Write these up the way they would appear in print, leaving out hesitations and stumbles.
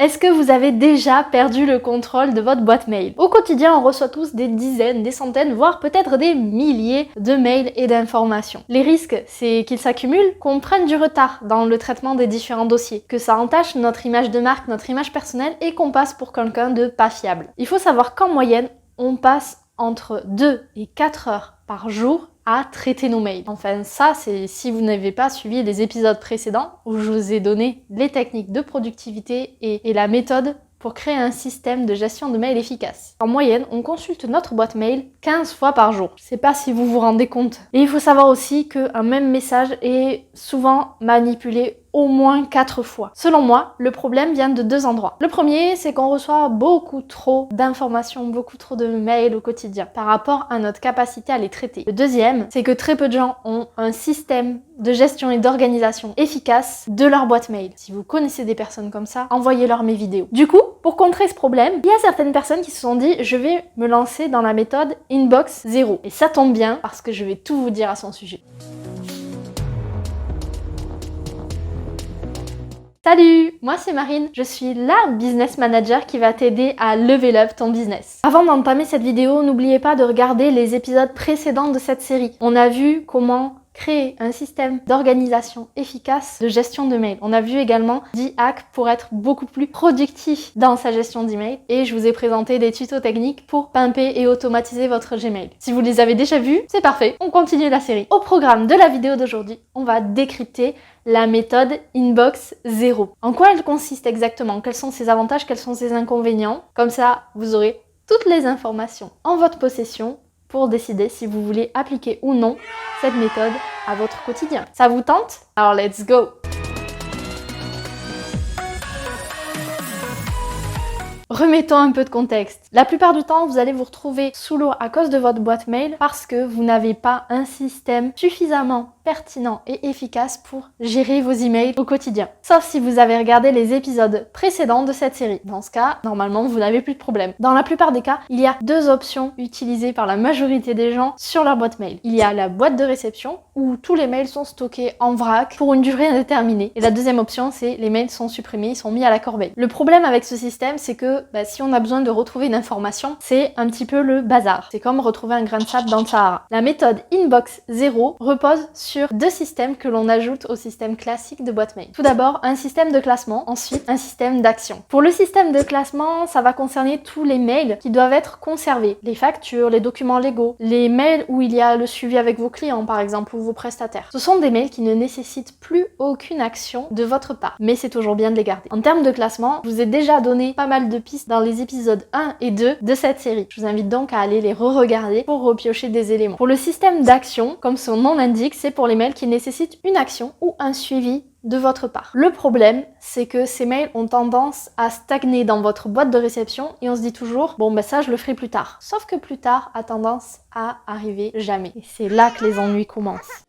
Est-ce que vous avez déjà perdu le contrôle de votre boîte mail? Au quotidien, on reçoit tous des dizaines, des centaines, voire peut-être des milliers de mails et d'informations. Les risques, c'est qu'ils s'accumulent, qu'on prenne du retard dans le traitement des différents dossiers, que ça entache notre image de marque, notre image personnelle et qu'on passe pour quelqu'un de pas fiable. Il faut savoir qu'en moyenne, on passe entre 2 et 4 heures par jour à traiter nos mails. Enfin, ça, c'est si vous n'avez pas suivi les épisodes précédents où je vous ai donné les techniques de productivité et la méthode pour créer un système de gestion de mails efficace. En moyenne, on consulte notre boîte mail 15 fois par jour. Je sais pas si vous vous rendez compte. Et il faut savoir aussi qu'un même message est souvent manipulé au moins 4 fois. Selon moi, le problème vient de 2 endroits. Le premier, c'est qu'on reçoit beaucoup trop d'informations, beaucoup trop de mails au quotidien par rapport à notre capacité à les traiter. Le deuxième, c'est que très peu de gens ont un système de gestion et d'organisation efficace de leur boîte mail. Si vous connaissez des personnes comme ça, envoyez-leur mes vidéos. Du coup, pour contrer ce problème, il y a certaines personnes qui se sont dit « je vais me lancer dans la méthode Inbox 0 ». Et ça tombe bien parce que je vais tout vous dire à son sujet. Salut, moi c'est Marine, je suis la business manager qui va t'aider à level up ton business. Avant d'entamer cette vidéo, n'oubliez pas de regarder les épisodes précédents de cette série. On a vu comment créer un système d'organisation efficace de gestion de mail. On a vu également 10 hacks pour être beaucoup plus productif dans sa gestion d'email et je vous ai présenté des tutos techniques pour pimper et automatiser votre Gmail. Si vous les avez déjà vus, c'est parfait, on continue la série. Au programme de la vidéo d'aujourd'hui, on va décrypter la méthode Inbox 0. En quoi elle consiste exactement? Quels sont ses avantages? Quels sont ses inconvénients? Comme ça, vous aurez toutes les informations en votre possession pour décider si vous voulez appliquer ou non cette méthode à votre quotidien. Ça vous tente? Alors let's go! Remettons un peu de contexte. La plupart du temps, vous allez vous retrouver sous l'eau à cause de votre boîte mail parce que vous n'avez pas un système suffisamment pertinent et efficace pour gérer vos emails au quotidien. Sauf si vous avez regardé les épisodes précédents de cette série. Dans ce cas, normalement, vous n'avez plus de problème. Dans la plupart des cas, il y a 2 options utilisées par la majorité des gens sur leur boîte mail. Il y a la boîte de réception où tous les mails sont stockés en vrac pour une durée indéterminée. Et la deuxième option, c'est les mails sont supprimés, ils sont mis à la corbeille. Le problème avec ce système, c'est que si on a besoin de retrouver une information, c'est un petit peu le bazar. C'est comme retrouver un grain de sable dans le Sahara. La méthode Inbox 0 repose sur 2 systèmes que l'on ajoute au système classique de boîte mail. Tout d'abord, un système de classement, ensuite un système d'action. Pour le système de classement, ça va concerner tous les mails qui doivent être conservés. Les factures, les documents légaux, les mails où il y a le suivi avec vos clients par exemple ou vos prestataires. Ce sont des mails qui ne nécessitent plus aucune action de votre part, mais c'est toujours bien de les garder. En termes de classement, je vous ai déjà donné pas mal de pistes dans les épisodes 1 et 2 de cette série. Je vous invite donc à aller les re-regarder pour repiocher des éléments. Pour le système d'action, comme son nom l'indique, c'est pour les mails qui nécessitent une action ou un suivi de votre part. Le problème, c'est que ces mails ont tendance à stagner dans votre boîte de réception et on se dit toujours, bon ça je le ferai plus tard. Sauf que plus tard a tendance à arriver jamais. Et c'est là que les ennuis commencent.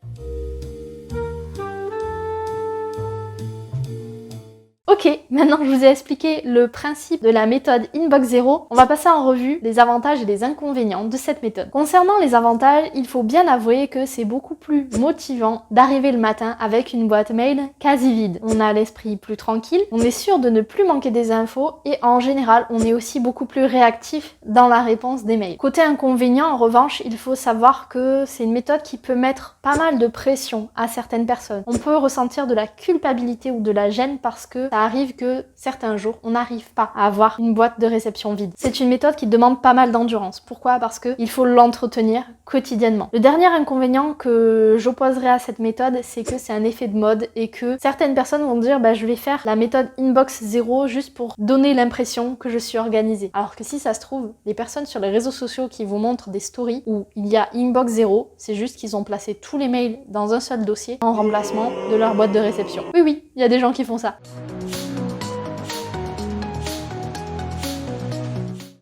Ok, maintenant que je vous ai expliqué le principe de la méthode Inbox 0, on va passer en revue les avantages et les inconvénients de cette méthode. Concernant les avantages, il faut bien avouer que c'est beaucoup plus motivant d'arriver le matin avec une boîte mail quasi vide. On a l'esprit plus tranquille, on est sûr de ne plus manquer des infos et en général, on est aussi beaucoup plus réactif dans la réponse des mails. Côté inconvénient, en revanche, il faut savoir que c'est une méthode qui peut mettre pas mal de pression à certaines personnes. On peut ressentir de la culpabilité ou de la gêne parce que ça arrive que certains jours, on n'arrive pas à avoir une boîte de réception vide. C'est une méthode qui demande pas mal d'endurance. Pourquoi? Parce qu'il faut l'entretenir quotidiennement. Le dernier inconvénient que j'opposerai à cette méthode, c'est que c'est un effet de mode et que certaines personnes vont dire je vais faire la méthode Inbox 0 juste pour donner l'impression que je suis organisée. Alors que si ça se trouve, les personnes sur les réseaux sociaux qui vous montrent des stories où il y a Inbox 0, c'est juste qu'ils ont placé tous les mails dans un seul dossier en remplacement de leur boîte de réception. Oui, il y a des gens qui font ça.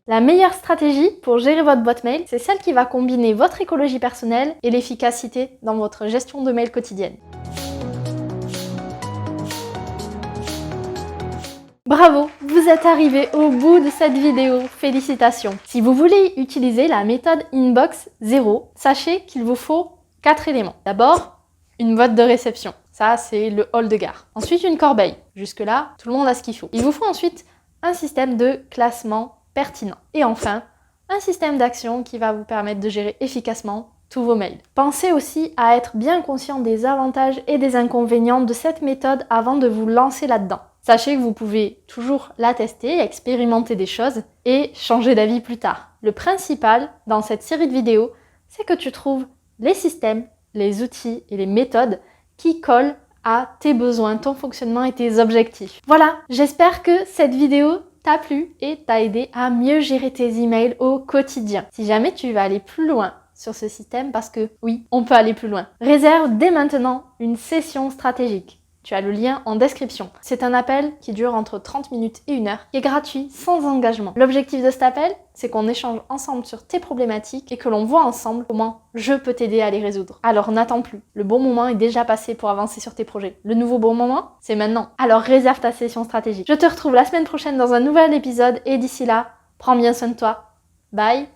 La meilleure stratégie pour gérer votre boîte mail, c'est celle qui va combiner votre écologie personnelle et l'efficacité dans votre gestion de mail quotidienne. Bravo, vous êtes arrivé au bout de cette vidéo, félicitations! Si vous voulez utiliser la méthode Inbox 0, sachez qu'il vous faut 4 éléments. D'abord, une boîte de réception. Ça, c'est le hall de gare. Ensuite, une corbeille. Jusque-là, tout le monde a ce qu'il faut. Il vous faut ensuite un système de classement pertinent. Et enfin, un système d'action qui va vous permettre de gérer efficacement tous vos mails. Pensez aussi à être bien conscient des avantages et des inconvénients de cette méthode avant de vous lancer là-dedans. Sachez que vous pouvez toujours la tester, expérimenter des choses et changer d'avis plus tard. Le principal dans cette série de vidéos, c'est que tu trouves les systèmes, les outils et les méthodes qui collent à tes besoins, ton fonctionnement et tes objectifs. Voilà, j'espère que cette vidéo t'a plu et t'a aidé à mieux gérer tes emails au quotidien. Si jamais tu veux aller plus loin sur ce système, parce que oui, on peut aller plus loin, réserve dès maintenant une session stratégique. Tu as le lien en description. C'est un appel qui dure entre 30 minutes et 1 heure, qui est gratuit, sans engagement. L'objectif de cet appel, c'est qu'on échange ensemble sur tes problématiques et que l'on voit ensemble comment je peux t'aider à les résoudre. Alors n'attends plus, le bon moment est déjà passé pour avancer sur tes projets. Le nouveau bon moment, c'est maintenant. Alors réserve ta session stratégique. Je te retrouve la semaine prochaine dans un nouvel épisode et d'ici là, prends bien soin de toi. Bye!